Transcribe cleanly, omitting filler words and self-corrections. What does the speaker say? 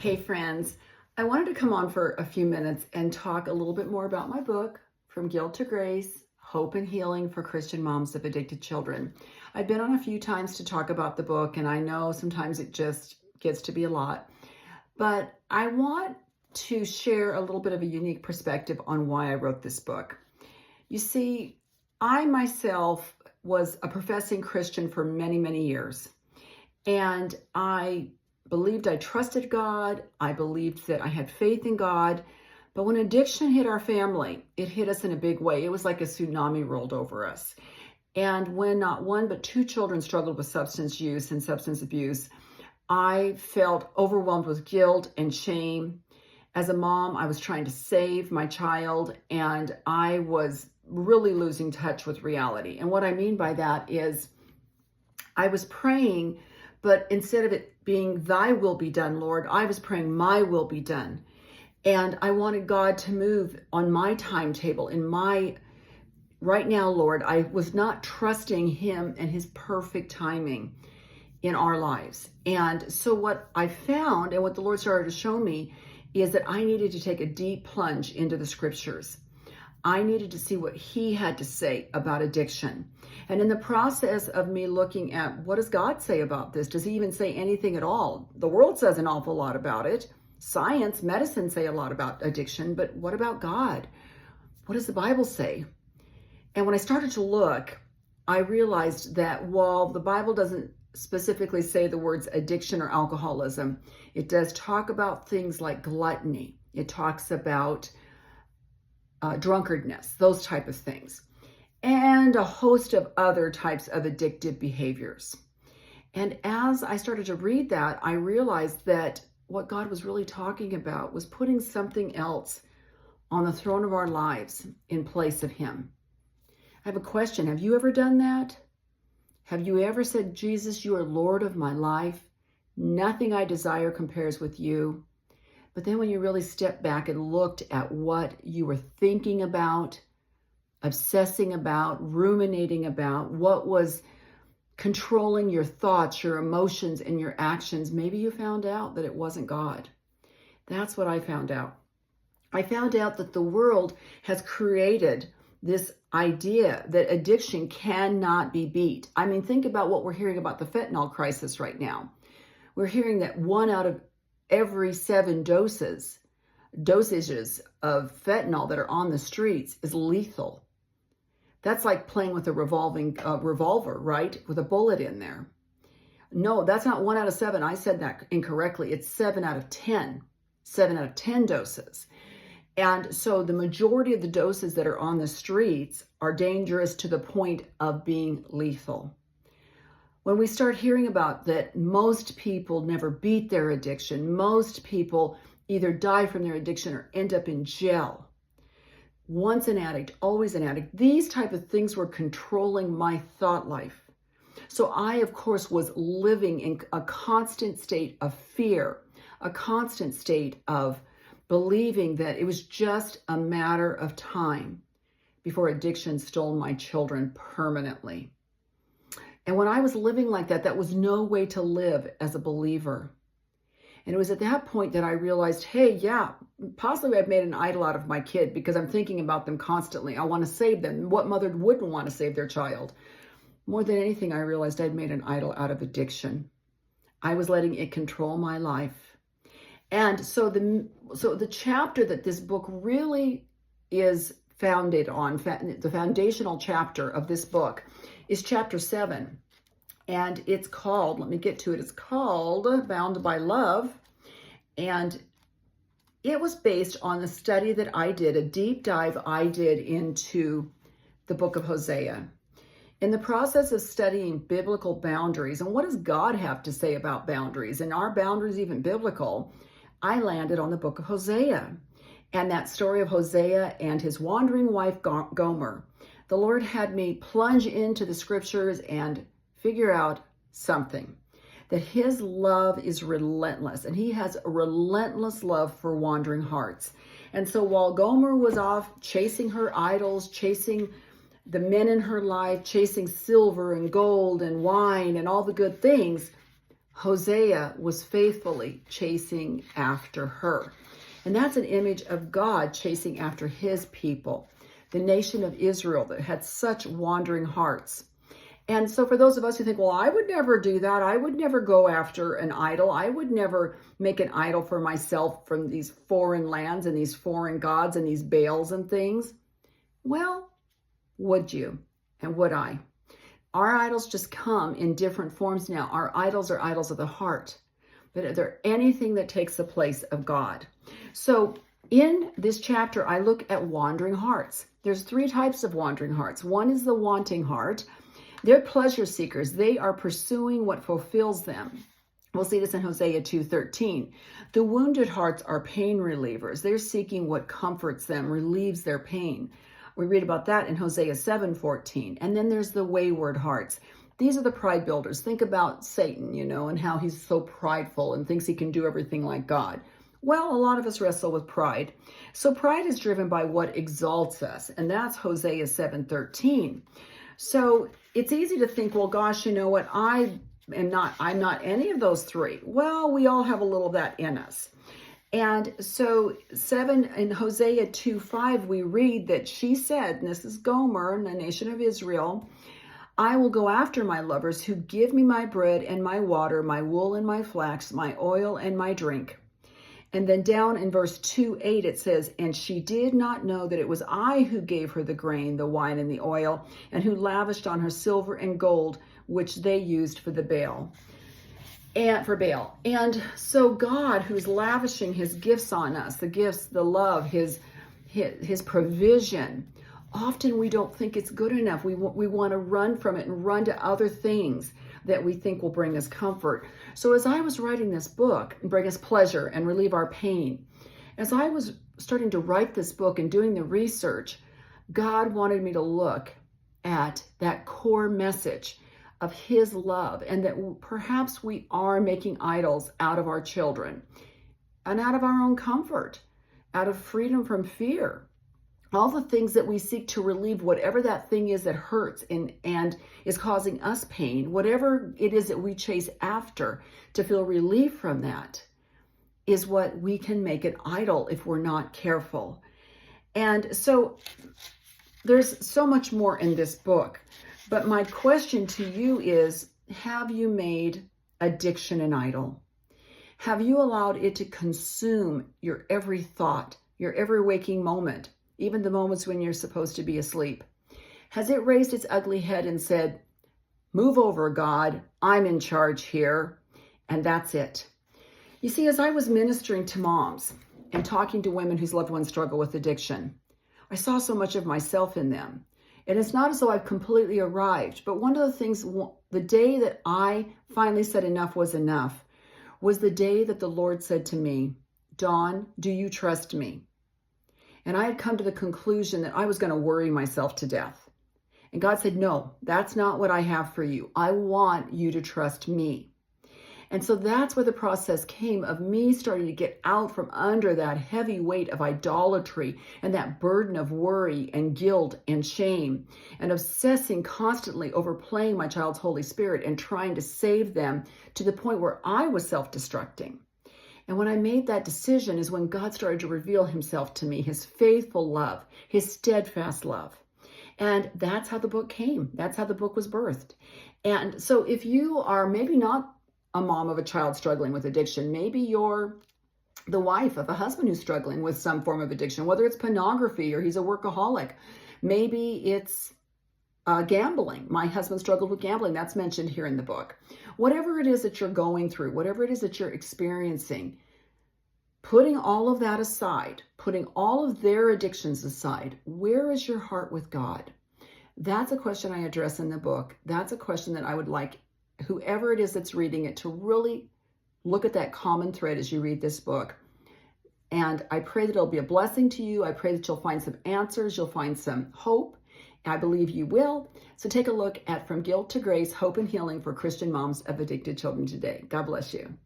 Hey friends, I wanted to come on for a few minutes and talk a little bit more about my book, From Guilt to Grace, Hope and Healing for Christian Moms of Addicted Children. I've been on a few times to talk about the book, and I know sometimes it just gets to be a lot, but I want to share a little bit of a unique perspective on why I wrote this book. You see, I myself was a professing Christian for many, many years, and I believed I trusted God. I believed that I had faith in God. But when addiction hit our family, it hit us in a big way. It was like a tsunami rolled over us. And when not one, but two children struggled with substance use and substance abuse, I felt overwhelmed with guilt and shame. As a mom, I was trying to save my child, and I was really losing touch with reality. And what I mean by that is I was praying, but instead of it being thy will be done, Lord, I was praying my will be done. And I wanted God to move on my timetable, right now, Lord. I was not trusting him and his perfect timing in our lives. And so what I found and what the Lord started to show me is that I needed to take a deep plunge into the scriptures. I needed to see what he had to say about addiction. And in the process of me looking at what does God say about this? Does he even say anything at all? The world says an awful lot about it. Science, medicine say a lot about addiction, but what about God? What does the Bible say? And when I started to look, I realized that while the Bible doesn't specifically say the words addiction or alcoholism, it does talk about things like gluttony. It talks about drunkardness, those type of things, and a host of other types of addictive behaviors. And as I started to read that, I realized that what God was really talking about was putting something else on the throne of our lives in place of him. I have a question. Have you ever done that? Have you ever said, Jesus, you are Lord of my life. Nothing I desire compares with you. But then when you really stepped back and looked at what you were thinking about, obsessing about, ruminating about, what was controlling your thoughts, your emotions, and your actions, maybe you found out that it wasn't God. That's what I found out. I found out that the world has created this idea that addiction cannot be beat. I mean, think about what we're hearing about the fentanyl crisis right now. We're hearing that 1 out of every 7 dosages of fentanyl that are on the streets is lethal. That's like playing with a revolver, right? With a bullet in there. No, that's not 1 out of 7. I said that incorrectly. It's 7 out of 10. 7 out of 10 doses. And so the majority of the doses that are on the streets are dangerous to the point of being lethal. When we start hearing about that, most people never beat their addiction. Most people either die from their addiction or end up in jail. Once an addict, always an addict. These type of things were controlling my thought life. So I, of course, was living in a constant state of fear, a constant state of believing that it was just a matter of time before addiction stole my children permanently. And when I was living like that, that was no way to live as a believer. And it was at that point that I realized, hey, yeah, possibly I've made an idol out of my kid because I'm thinking about them constantly. I want to save them. What mother wouldn't want to save their child? More than anything, I realized I'd made an idol out of addiction. I was letting it control my life. And so the chapter that this book really is founded on, the foundational chapter of this book, is chapter 7. And it's called, let me get to it, it's called Bound by Love. And it was based on the study that I did, a deep dive I did into the book of Hosea. In the process of studying biblical boundaries, and what does God have to say about boundaries, and are boundaries even biblical, I landed on the book of Hosea. And that story of Hosea and his wandering wife, Gomer. The Lord had me plunge into the scriptures and figure out something, that his love is relentless, and he has a relentless love for wandering hearts. And so while Gomer was off chasing her idols, chasing the men in her life, chasing silver and gold and wine and all the good things, Hosea was faithfully chasing after her. And that's an image of God chasing after his people, the nation of Israel that had such wandering hearts. And so for those of us who think, well, I would never do that. I would never go after an idol. I would never make an idol for myself from these foreign lands and these foreign gods and these Baals and things. Well, would you? And would I? Our idols just come in different forms now. Our idols are idols of the heart. But are there anything that takes the place of God? So in this chapter, I look at wandering hearts. There's 3 types of wandering hearts. One is the wanting heart. They're pleasure seekers. They are pursuing what fulfills them. We'll see this in Hosea 2:13. The wounded hearts are pain relievers. They're seeking what comforts them, relieves their pain. We read about that in Hosea 7:14. And then there's the wayward hearts. These are the pride builders. Think about Satan, and how he's so prideful and thinks he can do everything like God. Well, a lot of us wrestle with pride. So pride is driven by what exalts us, and that's Hosea 7:13. So it's easy to think, well, gosh, you know what? I'm not any of those 3. Well, we all have a little of that in us. And so in Hosea 2:5, we read that she said, and this is Gomer and the nation of Israel, I will go after my lovers who give me my bread and my water, my wool and my flax, my oil and my drink. And then down in verse 2:8, it says, and she did not know that it was I who gave her the grain, the wine, and the oil, and who lavished on her silver and gold, which they used for Baal. And so God, who's lavishing his gifts on us, the gifts, the love, his provision, often we don't think it's good enough. We want to run from it and run to other things that we think will bring us comfort. So as I was writing this book, and bring us pleasure and relieve our pain, as I was starting to write this book and doing the research, God wanted me to look at that core message of his love, and that perhaps we are making idols out of our children and out of our own comfort, out of freedom from fear. All the things that we seek to relieve whatever that thing is that hurts and is causing us pain, whatever it is that we chase after to feel relief from that, is what we can make an idol if we're not careful. And so there's so much more in this book. But my question to you is, have you made addiction an idol? Have you allowed it to consume your every thought, your every waking moment, even the moments when you're supposed to be asleep? Has it raised its ugly head and said, move over, God, I'm in charge here, and that's it? You see, as I was ministering to moms and talking to women whose loved ones struggle with addiction, I saw so much of myself in them. And it's not as though I've completely arrived, but one of the things, the day that I finally said enough was enough, was the day that the Lord said to me, Dawn, do you trust me? And I had come to the conclusion that I was going to worry myself to death. And God said, no, that's not what I have for you. I want you to trust me. And so that's where the process came of me starting to get out from under that heavy weight of idolatry and that burden of worry and guilt and shame and obsessing constantly over playing my child's Holy Spirit and trying to save them to the point where I was self-destructing. And when I made that decision is when God started to reveal himself to me, his faithful love, his steadfast love. And that's how the book came. That's how the book was birthed. And so if you are maybe not a mom of a child struggling with addiction, maybe you're the wife of a husband who's struggling with some form of addiction, whether it's pornography or he's a workaholic. Maybe it's gambling. My husband struggled with gambling. That's mentioned here in the book. Whatever it is that you're going through, whatever it is that you're experiencing, putting all of that aside, putting all of their addictions aside, where is your heart with God? That's a question I address in the book. That's a question that I would like whoever it is that's reading it to really look at that common thread as you read this book. And I pray that it'll be a blessing to you. I pray that you'll find some answers. You'll find some hope. I believe you will. So take a look at From Guilt to Grace, Hope and Healing for Christian Moms of Addicted Children Today. God bless you.